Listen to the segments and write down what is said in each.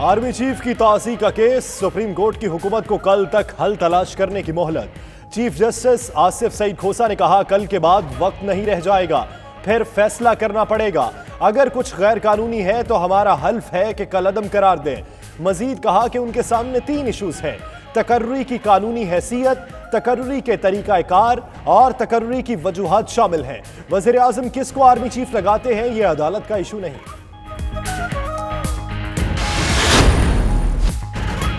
Army chief की ताज़ी का केस, सुप्रीम कोर्ट की हुकूमत को कल तक हल तलाश करने की मोहलत। चीफ जस्टिस आसिफ सईद खोसा ने कहा कल के बाद वक्त नहीं रह जाएगा, फिर फैसला करना पड़ेगा। अगर कुछ गैर कानूनी है तो हमारा हल्फ है कि कलअदम करार दें। मजीद कहा कि उनके सामने 3 इशूज हैं: तकर्रुरी की कानूनी हैसियत, तकर्रुरी के तरीका कार और तकर्रुरी की वजूहात शामिल हैं। वज़ीर आज़म किसको आर्मी चीफ लगाते हैं, ये अदालत का इशू नहीं।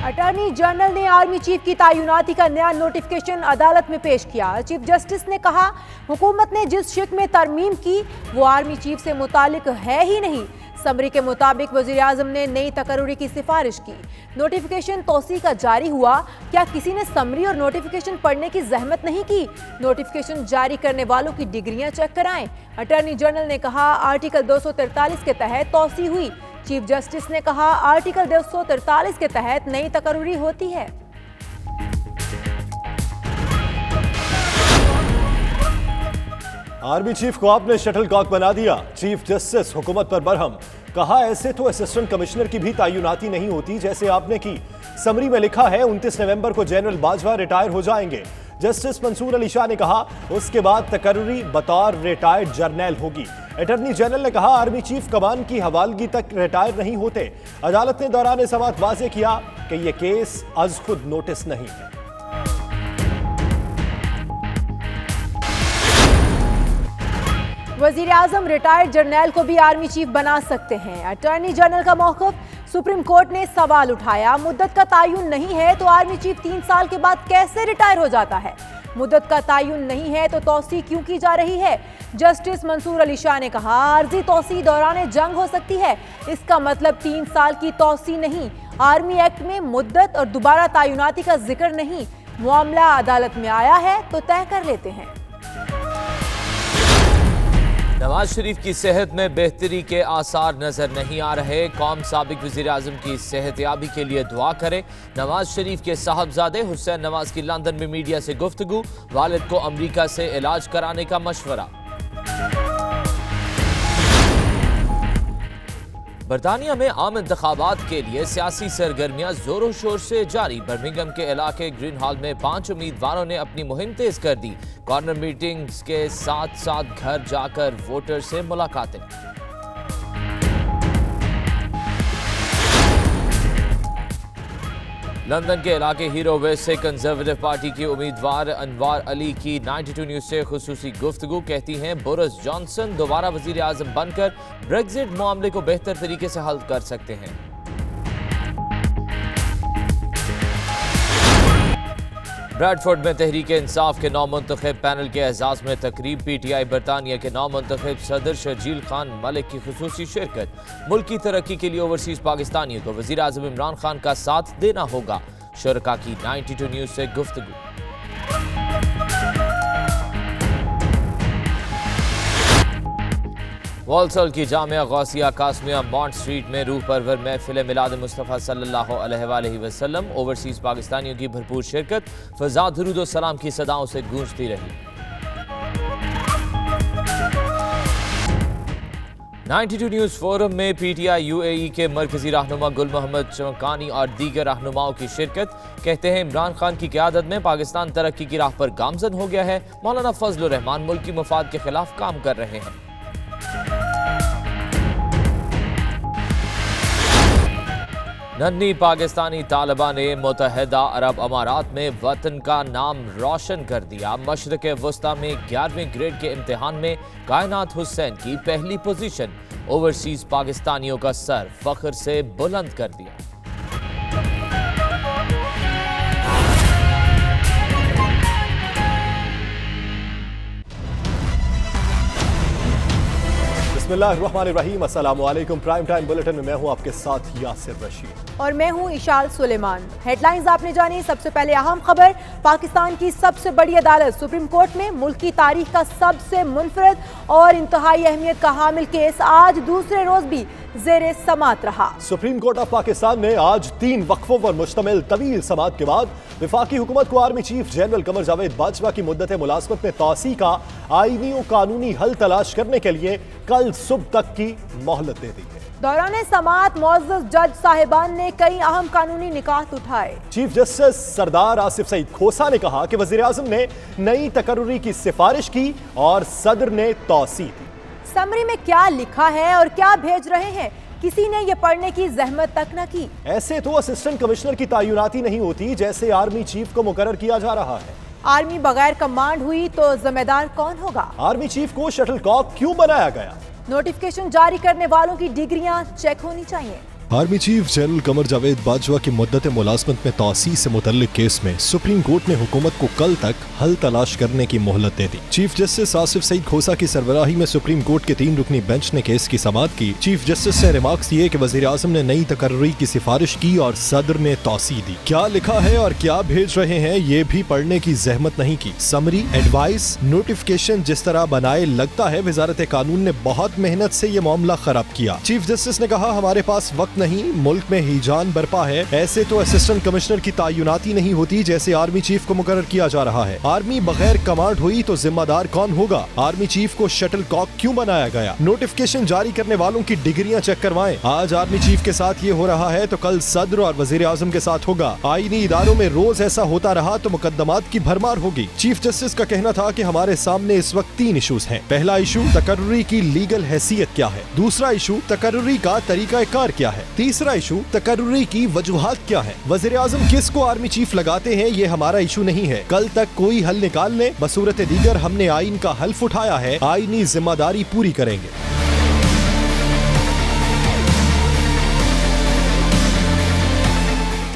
अटॉर्नी जनरल ने आर्मी चीफ की तैनाती का नया नोटिफिकेशन अदालत में पेश किया। चीफ जस्टिस ने कहा हुकूमत ने जिस शिक में तरमीम की वो आर्मी चीफ से मुतालिक है ही नहीं। समरी के मुताबिक वज़ीर आज़म ने नई तकर्रुरी की सिफारिश की। नोटिफिकेशन तौसी का जारी हुआ, क्या किसी ने समरी और नोटिफिकेशन पढ़ने की जहमत नहीं की? नोटिफिकेशन जारी करने वालों की डिग्रियां चेक कराएं। अटॉर्नी जनरल ने कहा आर्टिकल 243 के तहत तौसी हुई। चीफ जस्टिस ने कहा आर्टिकल 243 के तहत नई तकर्रुरी होती है। आर्मी चीफ को आपने शटल कॉक बना दिया। चीफ जस्टिस हुकूमत पर बरहम, कहा ऐसे तो असिस्टेंट कमिश्नर की भी तैनाती नहीं होती जैसे आपने की। समरी में लिखा है 29 नवंबर को जनरल बाजवा रिटायर हो जाएंगे। जस्टिस मंसूर अली शाह ने कहा उसके बाद तकर्रुरी बतौर रिटायर्ड जर्नल होगी। अटॉर्नी जनरल ने कहा आर्मी चीफ कमान की हवालगी तक रिटायर नहीं होते। अदालत ने दौरान समाअत वाज़ेह किया कि यह केस अज खुद नोटिस नहीं है। वज़ीर आज़म रिटायर्ड जर्नल को भी आर्मी चीफ बना सकते हैं। अटॉर्नी जनरल का मौक़िफ़, सुप्रीम कोर्ट ने सवाल उठाया मुद्दत का तायुन नहीं है तो आर्मी चीफ 3 साल के बाद कैसे रिटायर हो जाता है? मुद्दत का तायुन नहीं है तो तौसी क्यों की जा रही है? जस्टिस मंसूर अली शाह ने कहा आर्जी तौसी दौरान जंग हो सकती है, इसका मतलब 3 साल की तौसी नहीं। आर्मी एक्ट में मुद्दत और दोबारा तायुनाती का जिक्र नहीं। मामला अदालत में आया है तो तय कर लेते हैं। नवाज शरीफ की सेहत में बेहतरी के आसार नजर नहीं आ रहे। कौम साबिक वज़ीर आज़म की सेहतयाबी के लिए दुआ करे। नवाज शरीफ के साहबजादे हुसैन नवाज की लंदन में मीडिया से गुफ्तगू, वालिद को अमरीका से इलाज कराने का मशवरा। बरतानिया में आम इंतखाबात के लिए सियासी सरगर्मियां जोरों शोर से जारी। बर्मिंघम के इलाके ग्रीन हॉल में 5 उम्मीदवारों ने अपनी मुहिम तेज कर दी। कॉर्नर मीटिंग्स के साथ साथ घर जाकर वोटर से मुलाकातें। लंदन के इलाके हीरो वेस्ट से कंजर्वेटिव पार्टी की उम्मीदवार अनवार अली की 92 न्यूज से खुसूसी गुफ्तगू। कहती हैं बोरिस जॉनसन दोबारा वजीर आजम बनकर ब्रेक्जिट मामले को बेहतर तरीके से हल कर सकते हैं। ब्रैडफोर्ड में तहरीक इंसाफ के नौमुंतखब पैनल के एजाज में तकरीब। PTI बरतानिया के नौमुंतखब सदर शर्जील खान मलिक की खुसूसी शिरकत। मुल्क की तरक्की के लिए ओवरसीज पाकिस्तानियों को वजीर आज़म इमरान खान का साथ देना होगा। शुरका की 92 न्यूज से गुफ्तगू। वॉल्सल की जामिया गौसिया कासमिया मॉन्ट स्ट्रीट में रूह परवर महफिल मिलाद मुस्तफ़ा सल्लल्लाहु अलैहि वसल्लम। ओवरसीज पाकिस्तानियों की भरपूर शिरकत। फ़ज़ा दुरूद व सलाम की सदाओं से गूंजती रही। 92 न्यूज़ फोरम में PTI UAE के मरकजी रहनुमा गुल मोहम्मद चमकानी और दीगर रहनुमाओं की शिरकत। कहते हैं इमरान खान की क़यादत में पाकिस्तान तरक्की की राह पर गामजन हो गया है। मौलाना फजल रहमान मुल्क की मफाद के खिलाफ काम कर रहे हैं। नन्ही पाकिस्तानी तालिबा ने मुत्तहिदा अरब अमारात में वतन का नाम रोशन कर दिया। मशरक़ वस्ता में 11वें ग्रेड के इम्तिहान में कायनात हुसैन की पहली पोजीशन। ओवरसीज पाकिस्तानियों का सर फख्र से बुलंद कर दिया। बिस्मिल्लाहिर्रहमानिर्रहीम, अस्सलामुअलैकुम। प्राइम टाइम बुलेटिन में मैं हूं आपके साथ यासिर रशीद और मैं हूं इशाल सुलेमान। हेडलाइंस आपने जानी। सबसे पहले अहम खबर, पाकिस्तान की सबसे बड़ी अदालत सुप्रीम कोर्ट में मुल्क की तारीख का सबसे मुनफरद और इंतहाई अहमियत का हामिल केस आज दूसरे रोज भी जेरे समात रहा। सुप्रीम कोर्ट ऑफ पाकिस्तान ने आज 3 वक्फों पर मुश्तमिल तवील समात के बाद वफाकी हुकूमत को army chief general Qamar Javed Bajwa की मुद्दत मुलाजमत में तौसी का आईनी और कानूनी हल तलाश करने के लिए कल सुबह तक की मोहलत दे दी है। दौरान समात मुअज़्ज़ज़ जज साहिबान ने कई अहम कानूनी निकात उठाए। चीफ जस्टिस सरदार आसिफ सईद खोसा ने कहा कि वज़ीर आज़म ने नई तकर्रुरी की सिफारिश की और सदर ने तौसी दी। समरी में क्या लिखा है और क्या भेज रहे हैं, किसी ने ये पढ़ने की जहमत तक न की। ऐसे तो असिस्टेंट कमिश्नर की तायुनाती नहीं होती जैसे आर्मी चीफ को मुकर्रर किया जा रहा है। आर्मी बगैर कमांड हुई तो जिम्मेदार कौन होगा? आर्मी चीफ को शटलकॉक क्यों बनाया गया? नोटिफिकेशन जारी करने वालों की डिग्रियां चेक होनी चाहिए। Army chief general Qamar Javed Bajwa की मुद्दत मुलाजमत में तौसी से मुतल्लिक केस में सुप्रीम कोर्ट ने हुकूमत को कल तक हल तलाश करने की मोहलत दे दी। चीफ जस्टिस आसिफ सईद खोसा की सरबराही में सुप्रीम कोर्ट के 3 रुकनी बेंच ने केस की समाअत की। चीफ जस्टिस ने रिमार्क्स दिए कि वज़ीर आज़म ने नई तकर्रुरी की सिफारिश की और सदर ने तौसी दी। क्या लिखा है और क्या भेज रहे हैं ये भी पढ़ने की जहमत नहीं की। समरी, एडवाइस, नोटिफिकेशन जिस तरह बनाए, लगता है वजारत कानून ने बहुत मेहनत से ये मामला खराब किया। चीफ जस्टिस ने कहा हमारे पास वक्त नहीं, मुल्क में हिजान बरपा है। ऐसे तो असिस्टेंट कमिश्नर की तायुनाती नहीं होती जैसे आर्मी चीफ को मुकर्रर किया जा रहा है। आर्मी बगैर कमांड हुई तो जिम्मेदार कौन होगा? आर्मी चीफ को शटल कॉक क्यों बनाया गया? नोटिफिकेशन जारी करने वालों की डिग्रियां चेक करवाएं। आज आर्मी चीफ के साथ ये हो रहा है तो कल सदर और वजीर आजम के साथ होगा। आईनी इदारों में रोज ऐसा होता रहा तो मुकदमात की भरमार होगी। चीफ जस्टिस का कहना था कि हमारे सामने इस वक्त 3 इशूज हैं। पहला इशू तकर्रुरी की लीगल हैसियत क्या है, दूसरा इशू तकर्रुरी का तरीका कार क्या है, तीसरा इशू तकर्रुरी की वजूहात क्या है। वज़ीर आज़म किसको आर्मी चीफ लगाते हैं ये हमारा इशू नहीं है। कल तक कोई हल निकाल ले, बसूरत दीगर हमने आइन का हल्फ उठाया है, आईनी जिम्मेदारी पूरी करेंगे।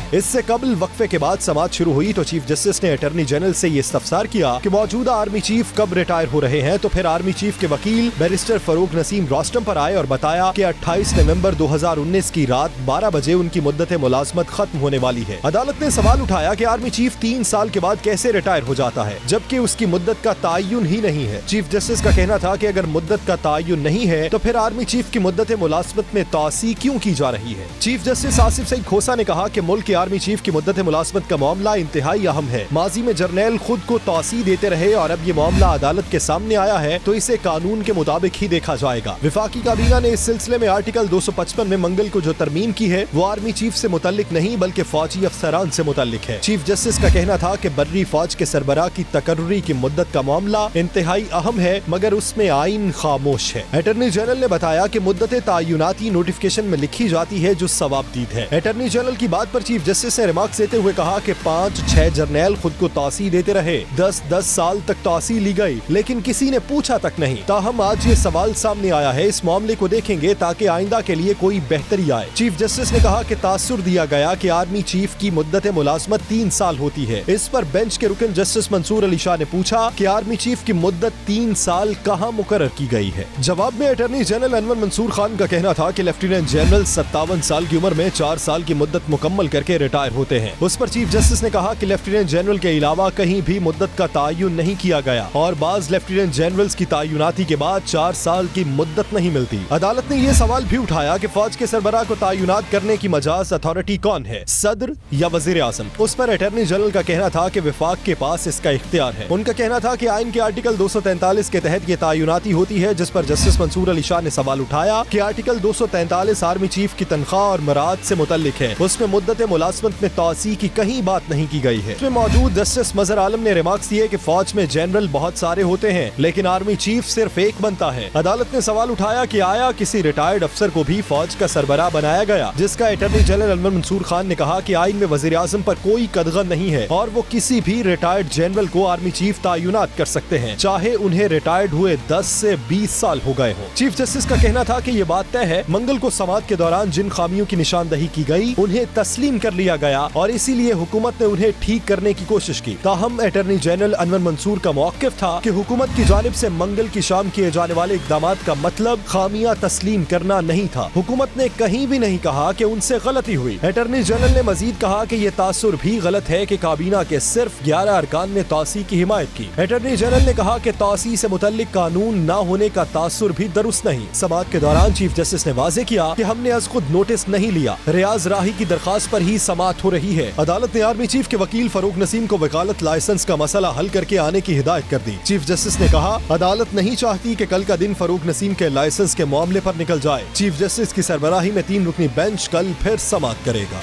इससे कबल वक्फे के बाद समाअत शुरू हुई तो चीफ जस्टिस ने अटॉर्नी जनरल से ये इस्तफसार किया कि मौजूदा आर्मी चीफ कब रिटायर हो रहे हैं। तो फिर आर्मी चीफ के वकील बैरिस्टर फरूक नसीम रोस्टम पर आए और बताया कि 28 नवंबर 2019 की रात 12 बजे उनकी मुद्दत मुलाजमत खत्म होने वाली है। अदालत ने सवाल उठाया कि आर्मी चीफ 3 साल के बाद कैसे रिटायर हो जाता है जबकि उसकी मुद्दत का तायुन ही नहीं है। चीफ जस्टिस का कहना था कि अगर मुद्दत का तायुन नहीं है तो फिर आर्मी चीफ की मुद्दत मुलाजमत में तौसी क्यों की जा रही है। चीफ जस्टिस आसिफ सईद खोसा ने कहा कि मुल्क आर्मी चीफ की मुद्दत मुलाजमत का मामला इंतहाई अहम है। माजी में जर्नैल खुद को तौसी देते रहे और अब ये मामला अदालत के सामने आया है तो इसे कानून के मुताबिक ही देखा जाएगा। विफाकी काबीना ने इस सिलसिले में आर्टिकल 255 में मंगल को जो तरमीम की है वो आर्मी चीफ से मुतल्लिक नहीं बल्कि फौजी अफसरान से मुतल्लिक है। चीफ जस्टिस का कहना था कि बर्री फौज के सरबराह की तकर्रुरी की मुद्दत का मामला इंतहाई अहम है मगर उसमें आइन खामोश है। अटॉर्नी जनरल ने बताया कि मुद्दत तायुनाती नोटिफिकेशन में लिखी जाती है जो सवाबदीद है। अटॉर्नी जनरल की बात पर चीफ जस्टिस ने रिमार्क्स देते हुए कहा कि 5-6 जर्नैल खुद को तौसी देते रहे, 10-10 साल तक तौसी ली गई लेकिन किसी ने पूछा तक नहीं। ताहम आज ये सवाल सामने आया है, इस मामले को देखेंगे ताकि आइंदा के लिए कोई बेहतरी आए। चीफ जस्टिस ने कहा कि तासुर दिया गया कि आर्मी चीफ की मुद्दत मुलाजमत 3 साल होती है। इस पर बेंच के रुकन जस्टिस मंसूर अली शाह ने पूछा कि आर्मी चीफ की मुद्दत 3 साल कहाँ मुकर्रर की गई है। जवाब में अटॉर्नी जनरल अनवर मंसूर खान का कहना था कि लेफ्टिनेंट जनरल 57 साल की उम्र में 4 साल की मुद्दत मुकम्मल करके रिटायर होते हैं। उस पर चीफ जस्टिस ने कहा कि लेफ्टिनेंट जनरल के अलावा कहीं भी मुद्दत का तायुन नहीं किया गया और बाज लेफ्टिनेंट जनरल्स की तायुनाती के बाद 4 साल की मुद्दत नहीं मिलती। अदालत ने यह सवाल भी उठाया कि फौज के सरबराह को तायुनात करने की मजाज अथॉरिटी कौन है, सदर या वजीर आजम। उस पर अटॉर्नी जनरल का कहना था कि विफाक के पास इसका इख्तियार है। उनका कहना था कि आइन के आर्टिकल 243 के तहत ये तायुनाती होती है, जिस पर जस्टिस मंसूर अली शाह ने सवाल उठाया कि आर्टिकल 243 आर्मी चीफ की तनख्वाह और मराद से मुतल्लिक है, उसमें मुद्दत मुलाजमत में तौसी की कहीं बात नहीं की गई है। इसमें मौजूद जस्टिस मजहर आलम ने रिमार्क्स दिए कि फौज में जनरल बहुत सारे होते हैं लेकिन आर्मी चीफ सिर्फ एक बनता है। अदालत ने सवाल उठाया कि आया किसी रिटायर्ड अफसर को भी फौज का सरबराह बनाया गया, जिसका अटॉर्नी जनरल अनवर मंसूर खान ने कहा कि आइन में वजीर आजम पर कोई कदगन नहीं है और वो किसी भी रिटायर्ड जनरल को आर्मी चीफ तायुनात कर सकते हैं, चाहे उन्हें रिटायर्ड हुए 10 से 20 साल हो गए हो। चीफ जस्टिस का कहना था कि ये बात तय है, मंगल को समाअत के दौरान जिन खामियों की निशानदही की गई उन्हें तस्लीम कर लिया गया और इसीलिए हुकूमत ने उन्हें ठीक करने की कोशिश की। ताहम अटॉर्नी जनरल अनवर मंसूर का मौक़िफ़ था कि हुकूमत की जानिब से मंगल की शाम किए जाने वाले इक़दामात का मतलब खामियां तस्लीम करना नहीं था। हुकूमत ने कहीं भी नहीं कहा कि उनसे गलती हुई। अटॉर्नी जनरल ने मजीद कहा कि ये तासुर भी गलत है कि काबीना के सिर्फ 11 अरकान ने तौसी की हिमायत की। अटॉर्नी जनरल ने कहा कि तौसी से मुतल्लिक कानून न होने का तासुर भी दुरुस्त नहीं। समाअत के दौरान चीफ जस्टिस ने वाज़ेह किया कि हमने अज़ खुद नोटिस नहीं लिया, रियाज राही की दरखास्त पर ही समाअत हो रही है। अदालत ने आर्मी चीफ के वकील फरूक नसीम को वकालत लाइसेंस का मसला हल करके आने की हिदायत कर दी। चीफ जस्टिस ने कहा अदालत नहीं चाहती कि कल का दिन फरूक नसीम के लाइसेंस के मामले पर निकल जाए। चीफ जस्टिस की सरबराही में 3 रुकनी बेंच कल फिर समाअत करेगा।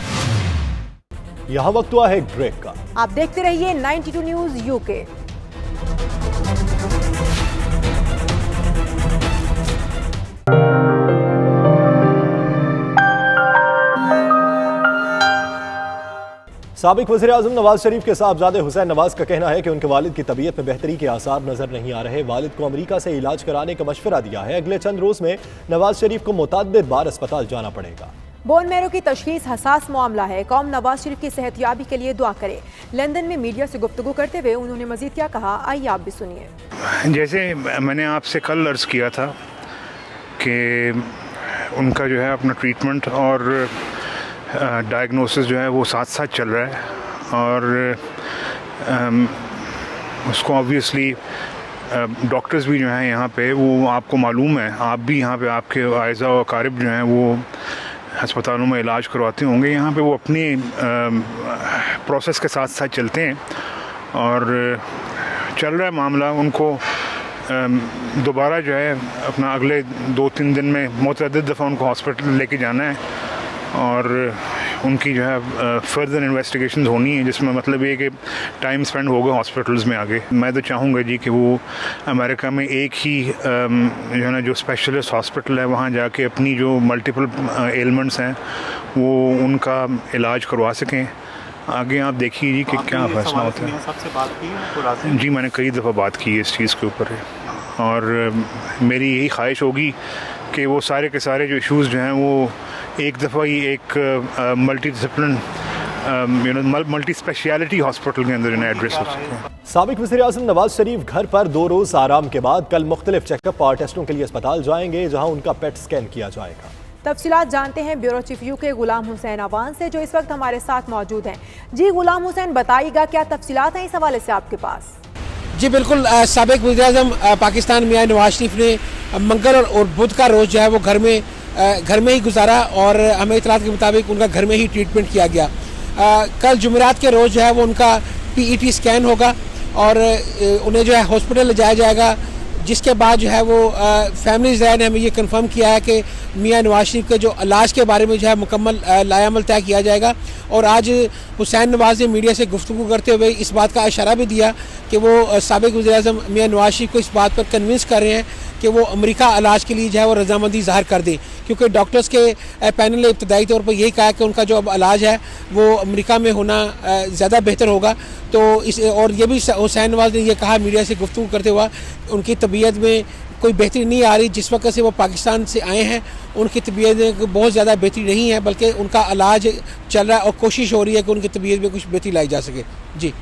यहाँ वक्त हुआ है एक ब्रेक का। आप देखते रहिए 92 न्यूज़ यूके। साबिक वज़ीर-ए-आज़म नवाज शरीफ के साहबजादे हुसैन नवाज का कहना है कि उनके वालिद की तबीयत में बेहतरी के आसार नजर नहीं आ रहे। वालिद को अमेरिका से इलाज कराने का मशवरा दिया है। अगले चंद रोज में नवाज शरीफ को मुतअद्दिद बार अस्पताल जाना पड़ेगा। बोन मैरो की तशखीस हसास मामला है, कौम नवाज शरीफ की सेहतयाबी के लिए दुआ करे। लंदन में मीडिया से गुफ्तगू करते हुए उन्होंने मजीद क्या कहा, आइए आप भी सुनिए। जैसे मैंने आपसे कल अर्ज़ किया था कि उनका जो है अपना ट्रीटमेंट और डायग्नोसिस जो है वो साथ साथ चल रहा है और उसको ऑब्वियसली डॉक्टर्स भी जो हैं यहाँ पे वो आपको मालूम है, आप भी यहाँ पे आपके आयज़ा और अकारिब जो हैं वो अस्पतालों में इलाज करवाते होंगे। यहाँ पे वो अपनी प्रोसेस के साथ साथ चलते हैं और चल रहा है मामला। उनको दोबारा जो है अपना अगले 2-3 दिन में मुतअद्दिद दफ़ा उनको हॉस्पिटल लेके जाना है और उनकी जो है फर्दर इन्वेस्टिगेशंस होनी है, जिसमें मतलब ये कि टाइम स्पेंड होगा हॉस्पिटल्स में आगे। मैं तो चाहूँगा जी कि वो अमेरिका में एक ही जो है ना जो स्पेशलिस्ट हॉस्पिटल है वहाँ जाके अपनी जो मल्टीपल एलिमेंट्स हैं वो उनका इलाज करवा सकें। आगे आप देखिए जी कि क्या फैसला होता है। सबसे बात की जी मैंने कई दफ़ा बात की है इस चीज़ के ऊपर और मेरी यही ख्वाहिश होगी कि वो सारे के सारे जो इश्यूज़ जो हैं वो एक दफ़ा ही एक multi discipline multi speciality hospital के अंदर एड्रेस हो सके। साबिक वज़ीर-ए-आज़म नवाज शरीफ घर पर 2 रोज़ आराम के बाद कल मुख्तलिफ चेकअप और टेस्टों के लिए अस्पताल जाएंगे, जहां उनका पेट स्कैन किया जाएगा। तफसीलात जानते हैं bureau chief UK Ghulam Hussain Awan से, जो इस वक्त हमारे साथ मौजूद हैं। जी गुलाम हुसैन, बताइएगा क्या तफसीलात हैं इस हवाले से आपके पास? जी बिल्कुल, साबिक वज़ीर-ए-आज़म पाकिस्तान मियां नवाज शरीफ ने मंगल और बुध का रोज़ जो है वो घर में ही गुजारा और हमें इतलात के मुताबिक उनका घर में ही ट्रीटमेंट किया गया। कल जुमेरात के रोज़ जो है वो उनका PET स्कैन होगा और उन्हें जो है हॉस्पिटल ले जाया जाएगा, जिसके बाद जो है वो फैमिली ज़ाहिर ने हमें ये कंफर्म किया है कि मियां नवाज शरीफ के जो इलाज के बारे में जो है मुकम्मल लायामल तय किया जाएगा। और आज हुसैन नवाज ने मीडिया से गुफ्तगू करते हुए इस बात का इशारा भी दिया कि वो साबिक वज़ीर-ए-आज़म मियां नवाज शरीफ को इस बात पर कन्विंस कर रहे हैं कि वो अमेरिका इलाज के लिए जो है वो रजामंदी ज़ाहिर कर दें, क्योंकि डॉक्टर्स के पैनल ने इब्तदाई तौर पर यही कहा कि उनका जो अब इलाज है वो अमेरिका में होना ज़्यादा बेहतर होगा। तो इस और ये भी हुसैन नवाज ने ये कहा मीडिया से गुफ्तगू करते हुआ उनकी तबीयत में कोई बेहतरी नहीं आ रही। जिस वक्त से वो पाकिस्तान से आए हैं उनकी तबीयत में बहुत ज़्यादा बेहतरी नहीं है, बल्कि उनका इलाज चल रहा है और कोशिश हो रही है कि उनकी तबीयत में कुछ बेहतरी लाई जा सके। जी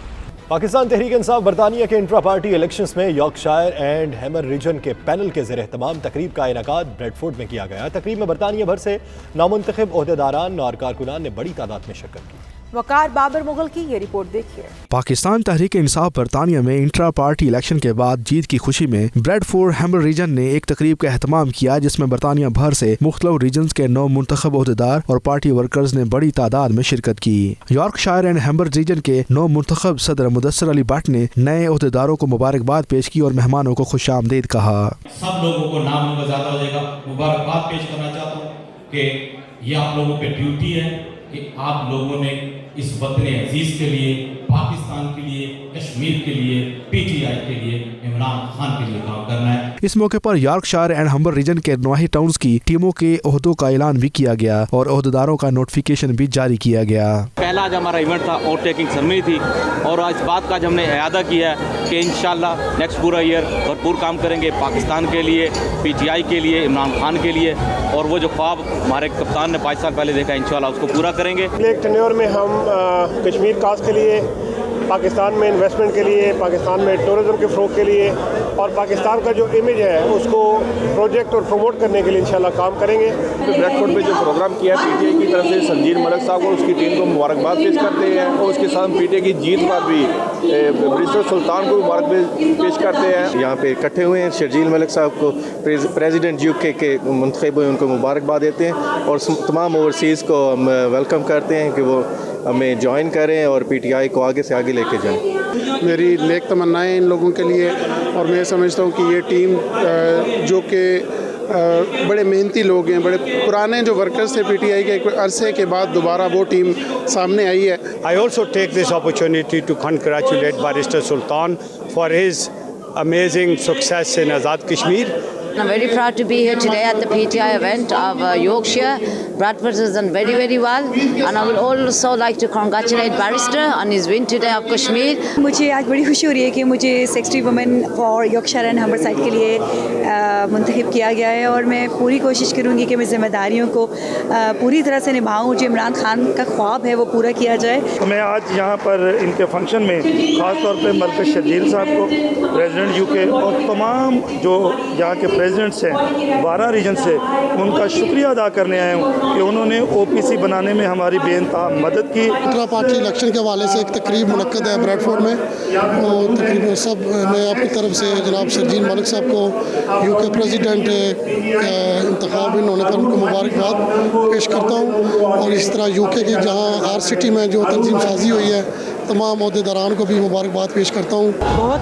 पाकिस्तान तहरीक इंसाफ बरतानिया के इंट्रा पार्टी इलेक्शंस में यॉर्कशायर एंड हैमर रीजन के पैनल के ज़ेर एहतमाम तकरीब का इनेकाद ब्रेडफोर्ड में किया गया। तकरीब में बरतानिया भर से नामुंतखब ओहदेदारान और कारकुनान ने बड़ी तादाद में शिरकत की। वकार बाबर मुगल की ये रिपोर्ट देखिए। पाकिस्तान तहरीक इंसाफ बरतानिया में इंट्रा पार्टी इलेक्शन के बाद जीत की खुशी में ब्रेडफोर्ड हैमर रीजन ने एक तकरीब का एहतमाम किया, जिसमें बरतानिया भर से मुख्तलिफ रीजन्स के 9 मुंतखब ओहदेदार और पार्टी वर्कर्स ने बड़ी तादाद में शिरकत की। यॉर्कशायर एंड हैमर रीजन के 9 मुंतखब सदर मुदस्सर अली भट्ट ने नए ओहदेदारों को मुबारकबाद पेश की और मेहमानों को खुशामदीद कहा। सब लोगों को नाम उनका ज़्यादा हो जाएगा, मुबारकबाद पेश करना चाहता हूँ कि ये आप लोगों पे ड्यूटी है कि आप लोगों ने इस वतन अजीज़ के लिए, पाकिस्तान के लिए, कश्मीर के लिए PTI के लिए, इमरान खान के लिए काम करना है। इस मौके पर यॉर्कशायर एंड हम्बर रीजन के नवाही टाउन्स की टीमों के ओहदों का ऐलान भी किया गया और ओहदेदारों का नोटिफिकेशन भी जारी किया गया। पहला आज हमारा इवेंट था, ओवर टेकिंग सेरेमनी थी, और इस बात का आज हमने इरादा किया है कि इंशाल्लाह नेक्स्ट पूरा ईयर भरपूर काम करेंगे पाकिस्तान के लिए, PTI के लिए, इमरान खान के लिए, और वो जो ख्वाब हमारे कप्तान ने 5 साल पहले देखा इंशाल्लाह उसको पूरा करेंगे। एक टेन्योर में हम कश्मीर काज के लिए, पाकिस्तान में इन्वेस्टमेंट के लिए, पाकिस्तान में टूरिज़्म के फ़रोग के लिए और पाकिस्तान का जो इमेज है उसको प्रोजेक्ट और प्रमोट करने के लिए इंशाल्लाह काम करेंगे। ब्रैडफोर्ड में जो प्रोग्राम किया है PTI की तरफ से संजीर मलिक साहब और उसकी टीम को मुबारकबाद पेश करते हैं, और उसके साथ PTI की जीत पर भी बैरिस्टर सुल्तान को मुबारकबाद पेश करते हैं। यहाँ पे इकट्ठे हुए हैं, शर्जील मलिक साहब को प्रेसिडेंट UK के मुंतखब हुए उनको मुबारकबाद देते हैं, और तमाम ओवरसीज़ को हम वेलकम करते हैं कि वो हमें ज्वाइन करें और PTI को आगे से आगे लेके जाएं। मेरी नेक तमन्नाएं इन लोगों के लिए, और मैं समझता हूँ कि ये टीम जो कि बड़े मेहनती लोग हैं, बड़े पुराने जो वर्कर्स थे PTI के, एक अरसे के बाद दोबारा वो टीम सामने आई है। I also take this opportunity to congratulate Barrister Sultan for his amazing success in Azad Kashmir. I'm very proud to be here today at the PTI event of Yorkshire. Bradford has done very, very well, and I would also like to congratulate Barrister on his win today of Kashmir. मुझे आज बड़ी खुशी हो रही है कि मुझे secretary women for Yorkshire and Humberside के लिए मुंतखब किया गया है, और मैं पूरी कोशिश करूँगी कि मैं जिम्मेदारियों को पूरी तरह से निभाऊँ। जो इमरान खान का ख्वाब है वो पूरा किया जाए। मैं आज यहाँ पर इनके फंक्शन में ख़ास तौर पे मलिक शर्जील साहब को, प्रेसिडेंट UK, और तमाम जो यहाँ के प्रेसिडेंट्स हैं 12 रीजन से, उनका शुक्रिया अदा करने आया हूँ कि उन्होंने OPC बनाने में हमारी बेइंतहा मदद की। इंट्रा पार्टी इलेक्शन के हवाले से एक तकरीब मुनक्कद है ब्रैडफोर्ड में, और तकरीबन सब मैं आपकी तरफ से जनाब शर्जील मलिक साहब को UK प्रेसिडेंट इंतखाब होने पर उनको मुबारकबाद पेश करता हूँ, और इस तरह UK की जहाँ हर सिटी में जो तंजीम साजी हुई है तमाम अहदेदारान को भी मुबारकबाद पेश करता हूँ। बहुत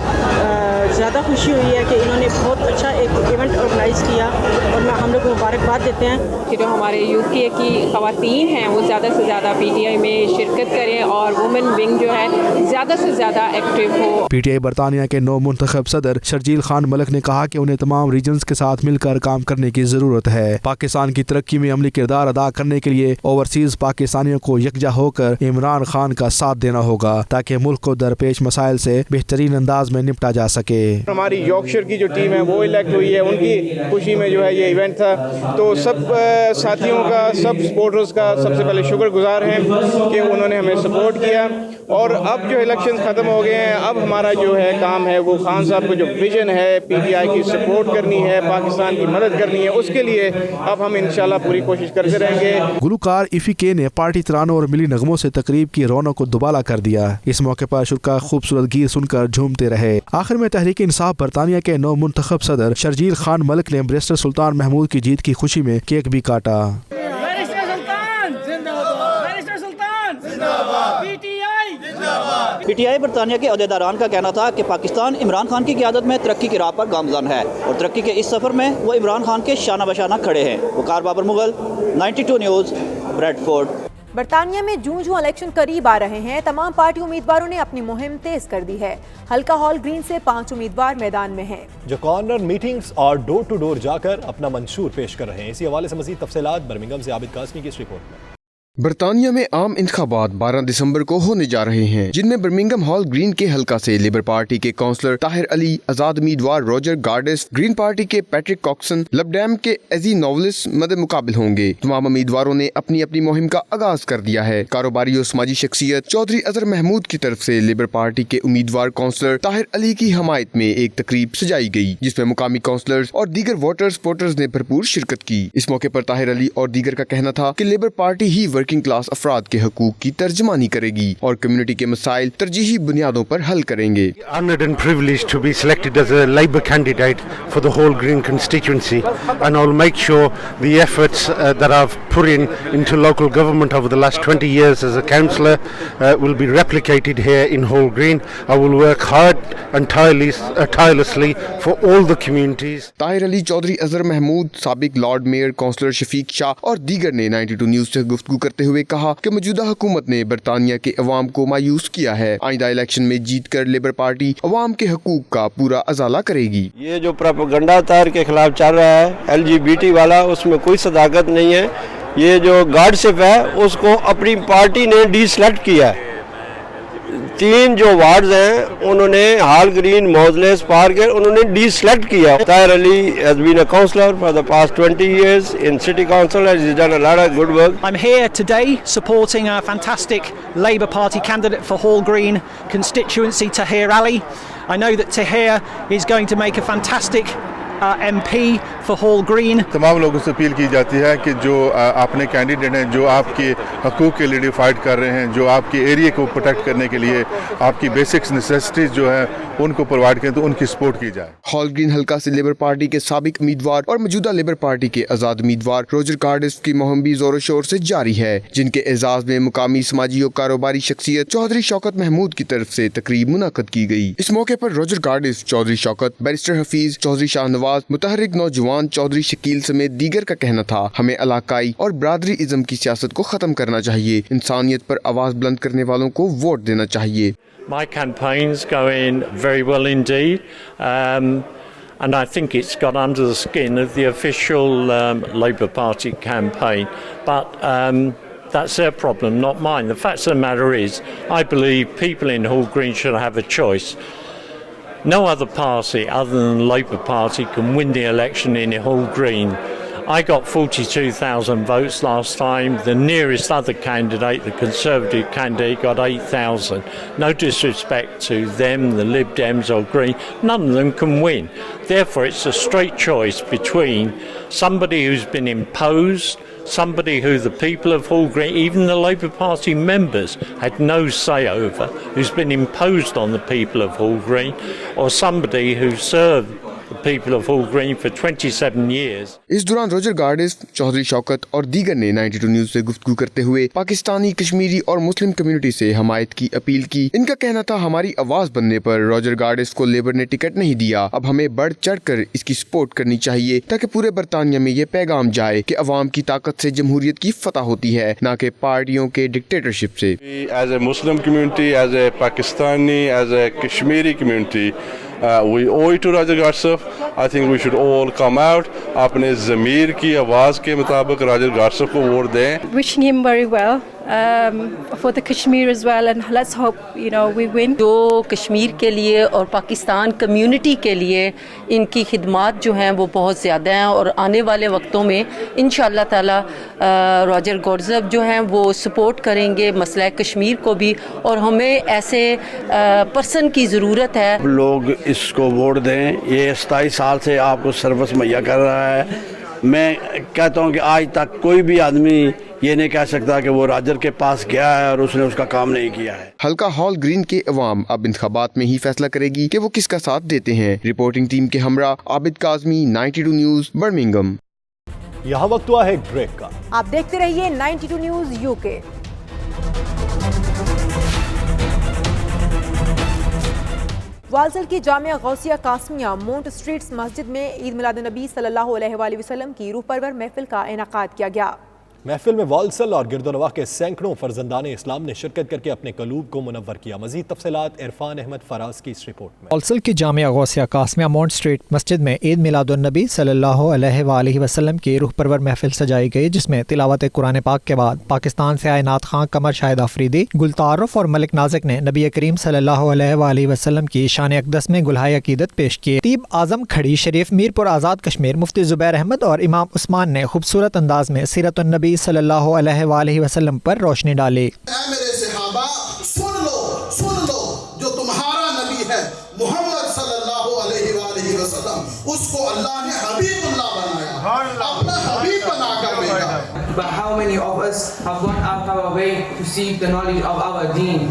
ज़्यादा खुशी हुई है कि इन्होंने बहुत अच्छा एक इवेंट ऑर्गेनाइज़ किया, और मैं हम लोग को मुबारकबाद देते हैं कि जो हमारे UK की ख़वातीन हैं वो ज़्यादा से ज़्यादा PTI में शिरकत करें और वुमेन विंग जो है ज़्यादा से ज़्यादा एक्टिव हो। PTI बरतानिया के नौ मुंतखब सदर शर्जील खान मलिक ने कहा कि उन्हें तमाम रीजन्स के साथ मिलकर काम करने की ज़रूरत है। पाकिस्तान की तरक्की में अमली किरदार अदा करने के लिए ओवरसीज़ पाकिस्तानियों को यकजा होकर इमरान खान का साथ देना होगा ताकि मुल्क को दरपेश मसाइल से बेहतरीन अंदाज में निपटा जा सके। हमारी यॉर्कशायर की जो टीम है वो इलेक्ट हुई है, उनकी खुशी में जो है ये इवेंट था, तो सब साथियों का, सब सपोर्टर्स का सबसे पहले शुक्रगुजार हैं कि उन्होंने हमें सपोर्ट किया। और अब जो इलेक्शन ख़त्म हो गए हैं, अब हमारा जो है काम है वो खान साहब को जो विजन है PTI की सपोर्ट करनी है, पाकिस्तान की मदद करनी है, उसके लिए अब हम इंशाल्लाह पूरी कोशिश करते रहेंगे। गुलकार इफिके ने पार्टी तरानों और मिली नगमों से तकरीब की रौनक को दुबाला कर दिया। इस मौके पर शुरा खूबसूरत गीत सुनकर झूमते रहे। आखिर में तहरीक इंसाफ बरतानिया के नौ मुंतखब सदर शर्जील खान मलिक ने बैरिस्टर सुल्तान महमूद की जीत की खुशी में केक भी काटा। PTI बरतानिया के अहदेदारान का कहना था कि पाकिस्तान इमरान खान की क़यादत में तरक्की की राह पर गामज़न है, और तरक्की के इस सफ़र में वो इमरान खान के शाना बशाना खड़े हैं। वकार बाबर मुगल, 92 न्यूज़, ब्रैडफोर्ड। बरतानिया में जूं इलेक्शन करीब आ रहे हैं, तमाम पार्टी उम्मीदवारों ने अपनी मुहिम तेज कर दी है। हल्का हॉल ग्रीन से 5 उम्मीदवार मैदान में हैं, जो कॉर्नर मीटिंग्स और डोर टू डोर जाकर अपना मंशूर पेश कर रहे हैं। इसी हवाले से मज़ीद तफसीलात बर्मिंघम से आबिद कासमी की इस रिपोर्ट में। बरतानिया में आम इंतखाबात 12 दिसंबर को होने जा रहे हैं, जिनमें बर्मिंघम हॉल ग्रीन के हलका से लेबर पार्टी के काउंसलर ताहिर अली, आजाद उम्मीदवार रॉजर गार्डिस, ग्रीन पार्टी के पैट्रिक कॉक्सन, लबडैम के एजी नोवलिस मद मुकाबिल होंगे। तमाम उम्मीदवारों ने अपनी अपनी मुहिम का आगाज कर दिया है। कारोबारी और समाजी शख्सियत चौधरी अजहर महमूद की तरफ से लेबर पार्टी के उम्मीदवार काउंसलर ताहिर अली की हमायत में एक तकरीब सजाई गई, जिसमें मुकामी काउंसलर्स और दीगर वोटर्स पोर्टर्स ने भरपूर शिरकत की। इस मौके पर ताहिर अली और दीगर का कहना था कि लेबर पार्टी ही वर्किंग क्लास अफराद के हकूक की तर्जमानी करेगी और कम्युनिटी के मसाइल तरजीही बुनियादों पर हल करेंगे। Honored and privileged to be selected as a Labour candidate for the whole Green constituency, and I'll make sure the efforts that I've put into local government over the last 20 years as a councillor will be replicated here in Whole Green. I will work hard and tirelessly for all the communities. Tahir Ali, Chaudhary Azhar Mahmood, साबिक lord mayor councillor Shafiq Shah और दीगर ने 92 news से गुफ्तगू करते हुए कहा कि मौजूदा हुकूमत ने बरतानिया के अवाम को मायूस किया है। आइंदा इलेक्शन में जीतकर लेबर पार्टी अवाम के हकूक का पूरा अजाला करेगी। ये जो प्रोपेगेंडा तार के खिलाफ चल रहा है LGBT वाला, उसमें कोई सदाकत नहीं है। ये जो गार्डशिप है उसको अपनी पार्टी ने डिसलेक्ट किया है। 3 जो वार्ड्स हैं उन्होंने हॉल ग्रीन, मौजलेस पार्क है, उन्होंने डिसलेक्ट किया। Tahir Ali has been a councillor for the past 20 years in city council and he's done a lot of good work. I'm here today supporting a fantastic Labour Party candidate for Hall Green constituency, Tahir Ali. I know that Tahir is going to make a fantastic MP for Hall Green. तमाम लोगों से appeal की जाती है कि जो अपने candidate हैं, जो आपके हकूक़ के लिए फाइट कर रहे हैं, जो आपके एरिया को प्रोटेक्ट करने के लिए आपकी बेसिक्स नेसेसिटीज़ जो है उनको प्रोवाइड करें, तो उनकी सपोर्ट की जाए। हॉल ग्रीन हल्का से लेबर पार्टी के साबिक उम्मीदवार और मौजूदा लेबर पार्टी के आजाद उम्मीदवार रोजर कार्डिफ की मुहिम भी जोर शोर से जारी है, जिनके एजाज में मुकामी समाजी और कारोबारी शख्सियत चौधरी शौकत महमूद की तरफ से तकरीब मुनाकद की गई। इस मौके पर Roger Cardiff, Chaudhry Shaukat, barrister Hafeez, Chaudhry Shahnawaz, मुतहरिक नौजवान चौधरी शकील समेत दीगर का कहना था, हमें इलाकाई और बरादरी इज़्म की सियासत को खत्म करना चाहिए, इंसानियत पर आवाज बुलंद करने वालों को वोट देना चाहिए। My campaign's going very well indeed, and I think it's got under the skin of the official Labour Party campaign, but that's their problem, not mine. The fact of the matter is, I believe people in Hall Green should have a choice. No other party other than the Labour Party can win the election in Hall Green. I got 42,000 votes last time. The nearest other candidate, the Conservative candidate, got 8,000. No disrespect to them, the Lib Dems or Green, none of them can win. Therefore, it's a straight choice between somebody who's been imposed, somebody who the people of Hall Green, even the Labour Party members, had no say over, who's been imposed on the people of Hall Green, or somebody who served the people of Hall Green for 27 years. इस दौरान Roger गार्डिस, Chaudhary Shaukat और दीगर ने 92 news से गुफ्तगू करते हुए पाकिस्तानी, कश्मीरी और मुस्लिम कम्युनिटी से हमायत की अपील की। इनका कहना था, हमारी आवाज बनने पर रोजर गार्डिस को लेबर ने टिकट नहीं दिया, अब हमें बढ़ चढ़ कर इसकी सपोर्ट करनी चाहिए ताकि पूरे बरतानिया में ये पैगाम जाए कि अवाम की ताकत से जमहूरियत की फतह होती है, न कि पार्टियों के डिक्टेटरशिप से। As a Muslim community, as a Pakistani, as a Kashmiri community, we owe it to Roger Garshef. I think we should all come out, अपने ज़मीर की आवाज़ के मुताबिक राजर गार्शफ को वोट दें। Wishing him very well for the Kashmir as well, and let's hope we win. जो कश्मीर के लिए और पाकिस्तान कम्युनिटी के लिए इनकी खिदमात जो हैं वो बहुत ज़्यादा हैं, और आने वाले वक्तों में इंशाअल्लाह ताला रॉजर गॉर्जफ जो हैं वो सपोर्ट करेंगे मसला कश्मीर को भी, और हमें ऐसे पर्सन की ज़रूरत है। लोग इसको वोट दें, ये 27 साल से आपको सर्विस मुहैया कर रहा है। मैं कहता हूँ कि आज तक कोई भी आदमी ये नहीं कह सकता कि वो राजर के पास गया है और उसने उसका काम नहीं किया है। हल्का हॉल ग्रीन के अवाम अब इंतखाबात में ही फैसला करेगी कि वो किसका साथ देते हैं। रिपोर्टिंग टीम के हमरा आबिद काज़मी, 92 न्यूज, बर्मिंघम। यहाँ वक्त हुआ है एक ब्रेक का। आप देखते रहिए 92 न्यूज यूके। वालसल की जामिया गौसिया कासमिया मोंट स्ट्रीट्स मस्जिद में ईद मिलाद नबी सल्लल्लाहु अलैहि वसल्लम की रूह परवर महफिल का इनेकाद किया गया। महफिल में वालसल और गिरदोनवा के सैकड़ों फर्जंदान इस्लाम ने शिरकत करके अपने कलूब को मुनव्वर किया। मजीद तफसीलात इरफान अहमद फराज की इस रिपोर्ट में। वालसल की जामिया गौसिया कासमिया मोंट स्ट्रीट मस्जिद में ईद मिलादुन नबी सल्लल्लाहु अलैहि वसल्लम की रूह परवर महफिल सजाई गई, जिसमें तिलावत कुरान पाक के बाद पाकिस्तान से आए नात खां कमर शाहिद आफरीदी, गुलतारुफ और मलिक नाजिक ने नबी करीम सल्लल्लाहु अलैहि वसल्लम की शान अक़दस में गुलहाए अकीदत पेश किए। खतीब आजम खड़ी शरीफ मीरपुर आज़ाद कश्मीर मुफ्ती ज़ुबैर अहमद और इमाम उस्मान ने खूबसूरत अंदाज में सीरतुन नबी सल्लल्लाहु अलैहि वसल्लम पर रोशनी डाली। मेरे सहाबा सुन लो जो तुम्हारा नबी है मोहम्मद सल्लल्लाहु अलैहि वसल्लम, उसको अल्लाह ने हबीबुल्लाह बनाया, अपना हबीब बनाकर भेजा। But how many of us have gone out of our way to seek the knowledge of our deen?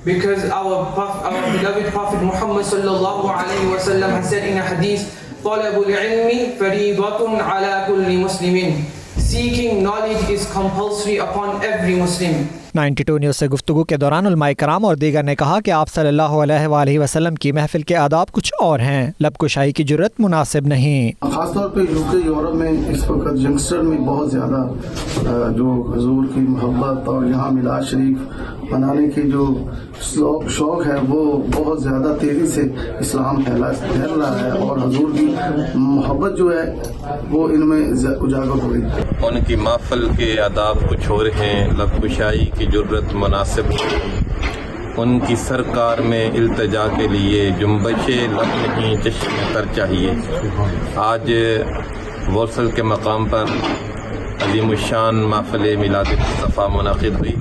Because our beloved Prophet Muhammad sallallahu alaihi wasallam has said in a hadith, "Talabul ilmi fariidatun ala kulli muslimin." Seeking knowledge is compulsory upon every Muslim. 92 news से गुफ्तगू के दौरान उलमाए कराम और दीगर ने कहा कि आप सल्लल्लाहु अलैहि वसल्लम की महफिल के आदाब कुछ और हैं, लबकुशाई की जुर्रत मुनासिब नहीं। खासतौर पे यूके यूरोप में इस वक्त यंगस्टर में बहुत ज़्यादा जो हुजूर की मोहब्बत और यहाँ मिलाद शरीफ मनाने की जो शौक़ है वो बहुत ज़्यादा तेज़ी से इस्लाम फैल रहा है और हुजूर की मोहब्बत जो है वो इनमें उजागर हो रही। उनकी महफिल के आदाब कुछ और हैं, लबकुशाई की जुर्रत मुनासिब नहीं। उनकी सरकार में इल्तिजा के लिए जुम्बशे लब नहीं चश्मे तर चाहिए। आज वसल के मकाम पर अज़ीमुश्शान महफिल मिलाद मुस्तफ़ा मुनक़िद हुई,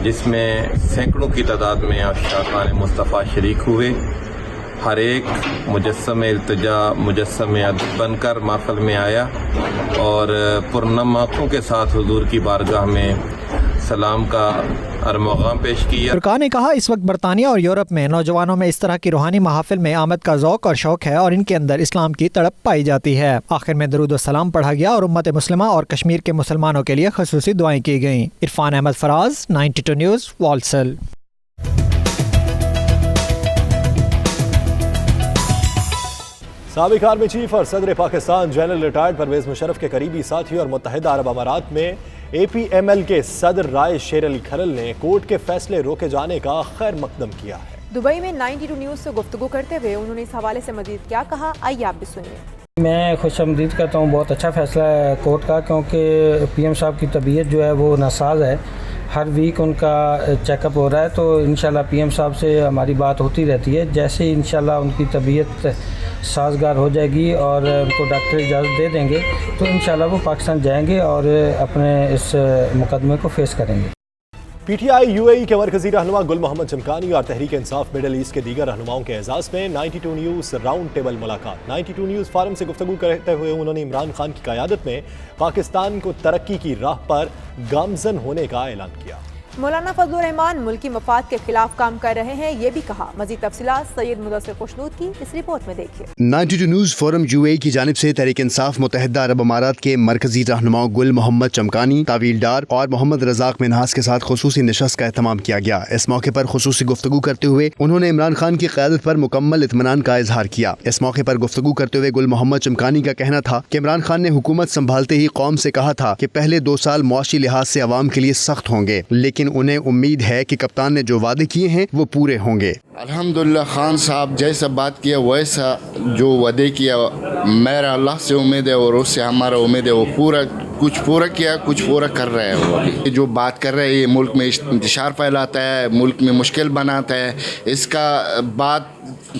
जिसमें सैकड़ों की तादाद में आशिक़ान मुस्तफ़ा शरीक हुए। हर एक मुजस्सम इल्तिजा मुजस्सम अदब बनकर महफिल में आया और पुरनम आँखों के साथ हुजूर की बारगाह में सलाम का अरमग़ाम पेश किया। फुरकान ने कहा इस वक्त बरतानिया और यूरोप में नौजवानों में इस तरह की रूहानी महफिल में आमद का ज़ौक़ और शौक़ है और इनके अंदर इस्लाम की तड़प पाई जाती है। आखिर में दरूद व सलाम पढ़ा गया और उम्मत मुस्लिमा और कश्मीर के मुसलमानों के लिए ख़ुसूसी दुआएं की गईं। Irfan Ahmed Faraz, 92 news, Walsall. साबिक़ आर्मी चीफ और सदर पाकिस्तान जनरल रिटायर्ड परवेज़ मुशर्रफ के करीबी साथी और मुत्तहिदा अरब अमारात में APML के सदर राय शेर अली खलल ने कोर्ट के फैसले रोके जाने का खैर मकदम किया है। दुबई में 92 न्यूज़ से गुफ्तगू करते हुए उन्होंने इस हवाले से मजीद क्या कहा, आइए आप भी सुनिए। मैं खुशामदीद करता हूँ, बहुत अच्छा फैसला है कोर्ट का, क्योंकि PM साहब की तबीयत जो है वो नासाज है। हर वीक उनका चेकअप हो रहा है, तो इंशाल्लाह PM साहब से हमारी बात होती रहती है। जैसे ही इंशाल्लाह उनकी तबीयत साजगार हो जाएगी और उनको डॉक्टर इजाज़त दे देंगे तो इंशाल्लाह वो पाकिस्तान जाएंगे और अपने इस मुकदमे को फेस करेंगे। PTI UAE के मरकजी रहनुमा गुल मोहम्मद चमकानी और तहरीक इंसाफ मिडल ईस्ट के दीगर रहनुमाओं के एजाज़ में 92 न्यूज़ राउंड टेबल मुलाकात। 92 न्यूज़ फारम से गुफ्तगू करते हुए उन्होंने इमरान खान की क़यादत में पाकिस्तान को तरक्की की राह पर गामज़न होने का ऐलान किया। मौलाना फजलुर रहमान मुल्की मफाद के खिलाफ काम कर रहे हैं, ये भी कहा। मज़ीद तफसीलात सैयद मुदस्सिर खुशनूद की इस रिपोर्ट में देखिए। 92 न्यूज़ फोरम UAE की जानिब से तहरीक इंसाफ मुत्तहिदा अरब अमारात के मरकजी रहनुमाओं गुल मोहम्मद चमकानी, तावील डार और मोहम्मद रज़ाक मिन्हास के साथ खुसूसी नशस्त का एहतमाम किया गया। इस मौके पर खुसूसी गुफ्तगू करते हुए उन्होंने इमरान खान की क़यादत पर मुकम्मल इत्मीनान का इजहार किया। इस मौके पर गुफ्तगू करते हुए गुल मोहम्मद चमकानी का कहना था कि इमरान खान ने हुकूमत संभालते ही कौम से कहा था कि पहले 2 साल मुआशी लिहाज से अवाम के लिए सख्त होंगे, लेकिन उन्हें उम्मीद है कि कप्तान ने जो वादे किए हैं वो पूरे होंगे। अल्हम्दुलिल्लाह खान साहब जैसा बात किया वैसा जो वादे किया, मेरा अल्लाह से उम्मीद है और उससे हमारा उम्मीद है वो कुछ पूरा किया, कुछ पूरा कर रहे हैं। वो अभी जो बात कर रहे हैं ये मुल्क में इंतशार फैलाता है, मुल्क में मुश्किल बनाता है, इसका बात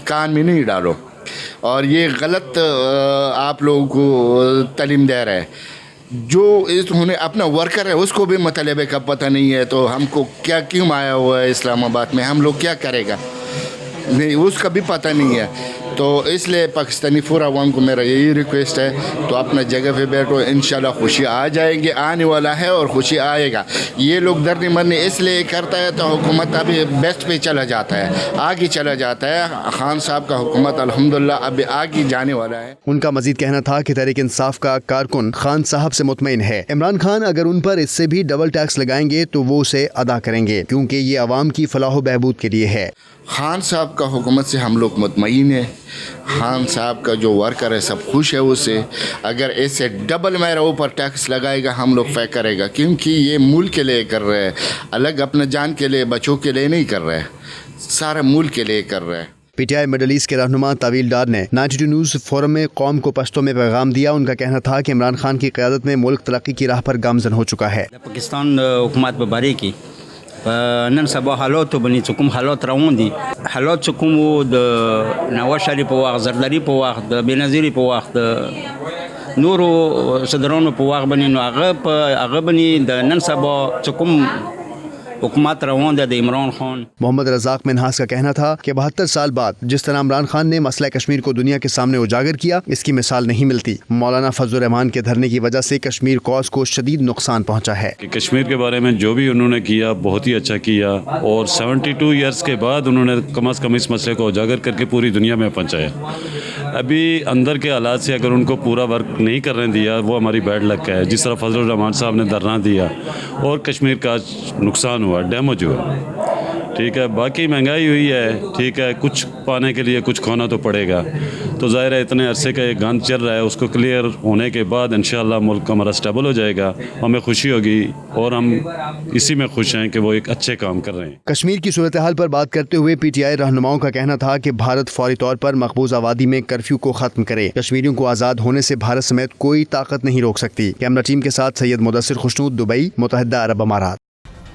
कान में नहीं डालो और ये गलत आप लोगों को तालीम दे रहा है। जो उन्हें अपना वर्कर है उसको भी मतलबे का पता नहीं है, तो हमको क्या क्यों आया हुआ है इस्लामाबाद में, हम लोग क्या करेगा, नहीं उसका भी पता नहीं है। तो इसलिए पाकिस्तानी पूरा अवाम को मेरा यही रिक्वेस्ट है, तो अपना जगह पे बैठो, इंशाल्लाह खुशी आ जाएंगे, आने वाला है और खुशी आएगा। ये लोग डरने मरने इसलिए करता है तो हुकूमत अभी बेस्ट पे चला जाता है, आगे चला जाता है। खान साहब का हुकूमत अल्हम्दुलिल्लाह अभी आगे जाने वाला है। उनका मजीद कहना था कि तहरीक इंसाफ का कारकुन खान साहब से मुतमईन है। इमरान खान अगर उन पर इससे भी डबल टैक्स लगाएंगे तो वो उसे अदा करेंगे, क्योंकि ये अवाम की फलाह बहबूद के लिए है। खान साहब का हुकूमत से हम लोग मुतमईन है। खान साहब का जो वर्कर है सब खुश है उससे। अगर ऐसे डबल मेरा ऊपर टैक्स लगाएगा हम लोग फैक करेगा, क्योंकि ये मुल्क के लिए कर रहे हैं, अलग अपने जान के लिए बच्चों के लिए नहीं कर रहे हैं, सारा मुल्क के लिए कर रहे हैं। PTI मिडल ईस्ट के रहनुमा तावील डार ने 92 न्यूज़ फोरम में कौम को पश्तो में पैगाम दिया। उनका कहना था कि इमरान खान की क़यादत में मुल्क तरक्की की राह पर गामज़न हो चुका है। पाकिस्तान हुकूमत बबारी की नन सबा हालात बनी चुकुम हालात रोन दी हालात चुकुम द नवाज शरीफ په وخت زرداری په وخت د بنظیری په وخت نورو صدرونو په وخت باندې نو هغه باندې د نن سبا چکم हुकूमत रवान दे इमरान खान। मोहम्मद रज़ाक मिन्हास का कहना था कि 72 साल बाद जिस तरह इमरान खान ने मसला कश्मीर को दुनिया के सामने उजागर किया, इसकी मिसाल नहीं मिलती। मौलाना फजलुर रहमान के धरने की वजह से कश्मीर कौस को शदीद नुकसान पहुँचा है। कश्मीर के बारे में जो भी उन्होंने किया बहुत ही अच्छा किया और 72 ईयर्स के बाद उन्होंने कम अज़ कम इस मसले को उजागर करके पूरी दुनिया में पहुँचाया। अभी अंदर के हालात से अगर उनको पूरा वर्क नहीं करने दिया वो हमारी बैड लक है। जिस तरह फजल रहमान साहब ने धरना दिया और कश्मीर का नुकसान हुआ, डैमेज हुआ, ठीक है, बाकी महंगाई हुई है, ठीक है, कुछ पाने के लिए कुछ खोना तो पड़ेगा। तो ज़ाहिर है इतने अरसे का एक गंद चल रहा है, उसको क्लियर होने के बाद इंशाअल्लाह मुल्क हमारा स्टेबल हो जाएगा, हमें खुशी होगी और हम इसी में खुश हैं कि वो एक अच्छे काम कर रहे हैं। कश्मीर की सूरत हाल पर बात करते हुए PTI रहनुमाओं का कहना था कि भारत फौरी तौर पर मकबूज आबादी में कर्फ्यू को खत्म करे। कश्मीरियों को आज़ाद होने से भारत समेत कोई ताकत नहीं रोक सकती। कैमरा टीम के साथ सैयद मुदस्सिर खुशनूद, दुबई, मुत्तहिदा अरब अमारात।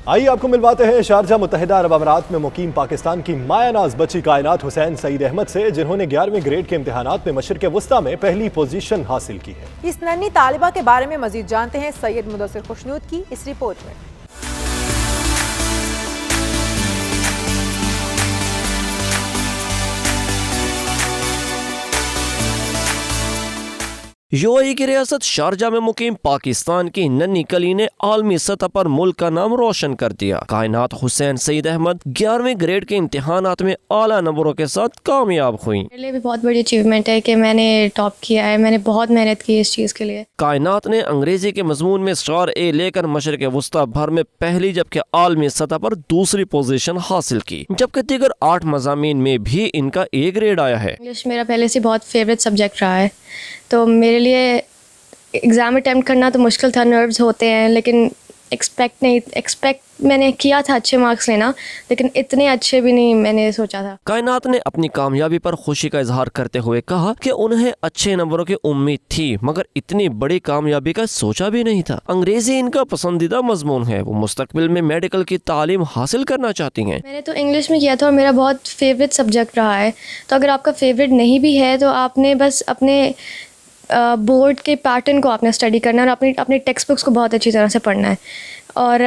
आइए आपको मिलवाते हैं शारजा मुत्तहिदा अरब अमारात में मुकीम पाकिस्तान की मायानाज बच्ची कायनात हुसैन सईद अहमद से, जिन्होंने 11वीं ग्रेड के इम्तिहानात में मशरिक़ वस्ता में पहली पोजीशन हासिल की है। इस नन्ही तालिबा के बारे में मजीद जानते हैं सैयद मुदस्सिर खुशनूद की इस रिपोर्ट में। यूएई की रियासत शारजा में मुकीम पाकिस्तान की नन्ही कली ने आलमी सतह पर मुल्क का नाम रोशन कर दिया। कायनात हुसैन सईद अहमद 11वीं ग्रेड के इम्तिहानात में आला नंबरों के साथ कामयाब हुई। मेरे लिए भी बहुत बड़ी अचीवमेंट है कि मैंने टॉप किया है, मैंने बहुत मेहनत की इस चीज़ के लिए। कायनात ने अंग्रेजी के मजमून में स्टार A लेकर मशरिक़ वस्ता भर में पहली जबकि आलमी सतह पर दूसरी पोजीशन हासिल की, जबकि दीगर 8 मज़ामीन में भी इनका A ग्रेड आया है। इंग्लिश मेरा पहले से बहुत फेवरेट सब्जेक्ट रहा है, तो मेरे लिए एग्ज़ाम अटैम्प्ट करना तो मुश्किल था, नर्व्स होते हैं, लेकिन एक्सपेक्ट मैंने किया था अच्छे मार्क्स लेना, लेकिन इतने अच्छे भी नहीं मैंने सोचा था। कायनात ने अपनी कामयाबी पर खुशी का इजहार करते हुए कहा कि उन्हें अच्छे नंबरों की उम्मीद थी, मगर इतनी बड़ी कामयाबी का सोचा भी नहीं था। अंग्रेजी इनका पसंदीदा मजमून है, वो मुस्तकबिल में मेडिकल की तालीम हासिल करना चाहती हैं। मैंने तो इंग्लिश में किया था और मेरा बहुत फेवरेट सब्जेक्ट रहा है, तो अगर आपका फेवरेट नहीं भी है तो आपने बस अपने बोर्ड के पैटर्न को आपने स्टडी करना है और अपनी टेक्स्ट बुक्स को बहुत अच्छी तरह से पढ़ना है। और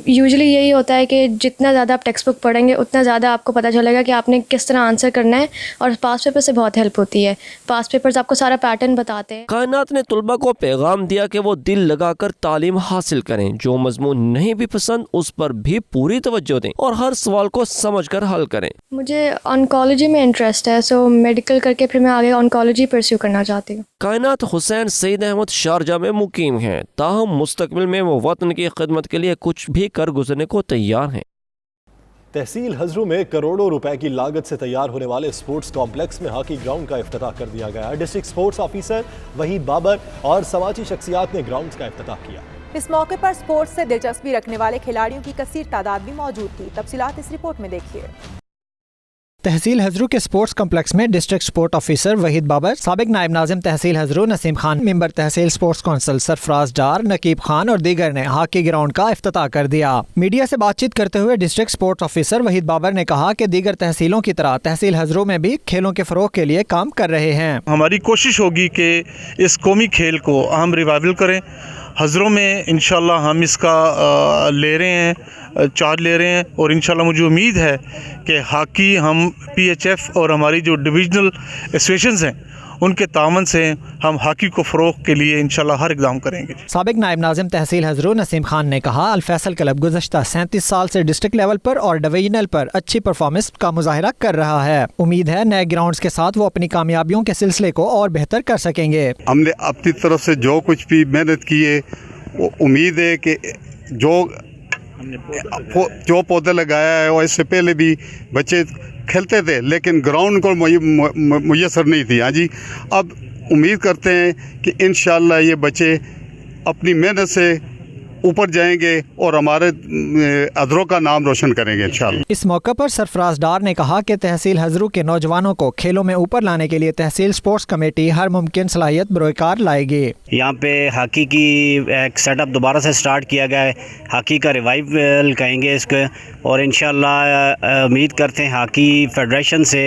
यूजुअली यही होता है कि जितना ज़्यादा आप टेक्स्ट बुक पढ़ेंगे उतना ज़्यादा आपको पता चलेगा कि आपने किस तरह आंसर करना है, और पास पेपर से बहुत हेल्प होती है। पास पेपर्स आपको सारा पैटर्न बताते हैं। कायनात ने तुलबा को पैगाम दिया कि वो दिल लगाकर तालीम हासिल करें, जो मजमून नहीं भी पसंद उस पर भी पूरी तवज्जो दें और हर सवाल को समझकर हल करें। मुझे ऑन्कोलॉजी में इंटरेस्ट है, सो मेडिकल करके फिर मैं आगे ऑन्कोलॉजी परस्यू करना चाहती हूँ। कायनात हुसैन सईद अहमद शारजा में मुकीम हैं, ताहम मुस्तकबिल में वो वतन की खिदमत के लिए कुछ भी कर गुजरने को तैयार हैं। तहसील हजरू में करोड़ों रुपए की लागत से तैयार होने वाले स्पोर्ट्स कॉम्प्लेक्स में हॉकी ग्राउंड का इफ्तिताह कर दिया गया। District sports officer Waheed Babar और समाजी शख्सियात ने ग्राउंड का इफ्तिताह किया। इस मौके पर स्पोर्ट्स से दिलचस्पी रखने वाले खिलाड़ियों की कसीर तादाद भी मौजूद थी। तफसीलात इस रिपोर्ट में देखिए। तहसील हजरू के स्पोर्ट्स कम्प्लेक्स में district sport officer Waheed Babar, साबिक नायब नाजिम तहसील हजरू नसीम खान, मेंबर तहसील स्पोर्ट्स काउंसिल सरफराज डार, नकीब खान और दीगर ने हॉकी ग्राउंड का इफ्तिताह कर दिया। मीडिया से बातचीत करते हुए district sports officer Waheed Babar ने कहा कि दीगर तहसीलों की तरह तहसील हजरू में भी खेलों के फरोग के लिए काम कर रहे हैं। हमारी कोशिश होगी कि इस कौमी खेल को हम रिवाइवल करें। हजरों में इंशाल्लाह हम इसका ले रहे हैं, चार्ज ले रहे हैं, और इंशाल्लाह मुझे उम्मीद है कि हॉकी हम PHF और हमारी जो डिविजनल एसोसिएशंस हैं उनके तावन से हम हॉकी को फ़रोग के लिए इंशाल्लाह हर इक़दाम करेंगे। साबिक नायब नाजिम तहसील हजरू नसीम खान ने कहा, अल-फैसल क्लब गुज़श्ता 37 साल से डिस्ट्रिक्ट लेवल पर और डिवीजनल पर अच्छी परफॉर्मेंस का मुजाहिरा कर रहा है। उम्मीद है नए ग्राउंड्स के साथ वो अपनी कामयाबियों के सिलसिले को और बेहतर कर सकेंगे। हमने अपनी तरफ से जो कुछ भी मेहनत की है, वो उम्मीद है कि जो पौधे लगाया है, और इससे पहले भी बच्चे खेलते थे लेकिन ग्राउंड को मुयसर नहीं थी। हाँ जी, अब उम्मीद करते हैं कि इंशाअल्लाह ये बच्चे अपनी मेहनत से ऊपर जाएंगे और हमारे अदरों का नाम रोशन करेंगे इंशाअल्लाह। इस मौके पर सरफराज डार ने कहा कि तहसील हजरू के नौजवानों को खेलों में ऊपर लाने के लिए तहसील स्पोर्ट्स कमेटी हर मुमकिन सलाहियत बरोकार लाएगी। यहाँ पे हॉकी की एक सेटअप दोबारा से स्टार्ट किया गया है, हॉकी का रिवाइवल कहेंगे इसको, और इंशाअल्लाह उम्मीद करते हैं हॉकी फेडरेशन से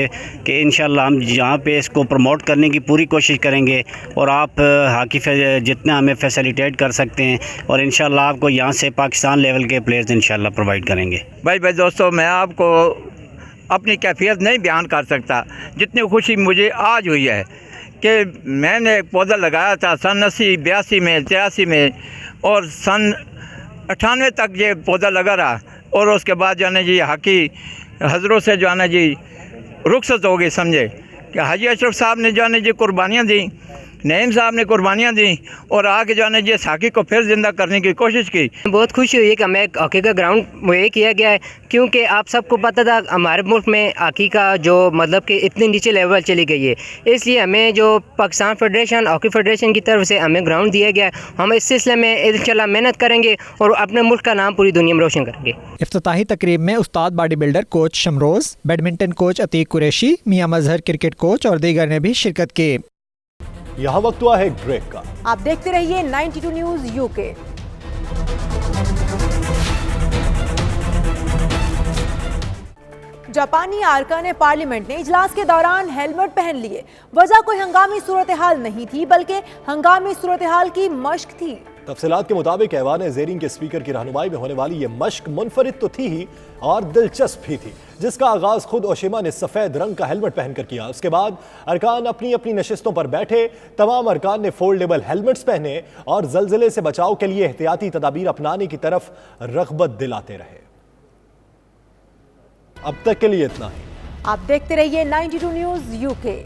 कि इंशाअल्लाह हम यहाँ पे इसको प्रमोट करने की पूरी कोशिश करेंगे, और आप हॉकी जितना हमें फैसिलिटेट कर सकते हैं, और इंशाअल्लाह आपको यहाँ से पाकिस्तान लेवल के प्लेयर्स इंशाअल्लाह प्रोवाइड करेंगे। भाई दोस्तों, मैं आपको अपनी कैफियत नहीं बयान कर सकता, जितनी खुशी मुझे आज हुई है कि मैंने एक पौधा लगाया था सन 80, 82 में, 83 में, और सन 98 तक ये पौधा लगा रहा, और उसके बाद जो है जी हॉकी हजरों से जो है ना जी रुखसत हो गई, समझे کہ حاجی اشرف صاحب نے جو ہے یہ قربانیاں دیں، نعیم صاحب نے قربانیاں دیں اور آگے جو ہے یہ ہاکی کو پھر زندہ کرنے کی کوشش کی. بہت خوشی ہوئی ہے کہ ہمیں ہاکی کا گراؤنڈ مہیا کیا گیا ہے، کیونکہ آپ سب کو پتہ تھا ہمارے ملک میں ہاکی کا جو مطلب کہ اتنے نیچے لیول چلی گئی ہے، اس لیے ہمیں جو پاکستان فیڈریشن ہاکی فیڈریشن کی طرف سے ہمیں گراؤنڈ دیا گیا ہے. ہم اس سلسلے میں انشاءاللہ محنت کریں گے اور اپنے ملک کا نام پوری دنیا میں روشن کریں گے. افتتاحی تقریب میں استاد body builder coach Shamroz, badminton coach Atiq Qureshi, میاں مظہر کرکٹ کوچ اور دیگر نے بھی شرکت کی. یہاں وقت ہوا ہے ایک بریک کا. آپ دیکھتے رہیے 92 نیوز UK. جاپانی ارکان پارلیمنٹ نے اجلاس کے دوران ہیلمٹ پہن لیے. وجہ کوئی ہنگامی صورتحال نہیں تھی بلکہ ہنگامی صورتحال کی مشق تھی. تفصیلات کے مطابق ایوان زیرین کے اسپیکر کی رہنمائی میں ہونے والی یہ مشق منفرد تو تھی ہی اور دلچسپ بھی تھی، جس کا آغاز خود اوشیما نے سفید رنگ کا ہیلمٹ پہن کر کیا. اس کے بعد ارکان اپنی اپنی نشستوں پر بیٹھے. تمام ارکان نے فولڈیبل ہیلمٹس پہنے اور زلزلے سے بچاؤ کے لیے احتیاطی تدابیر اپنانے کی طرف رغبت دلاتے رہے. اب تک کے لیے اتنا ہی. آپ دیکھتے رہیے 92 نیوز UK.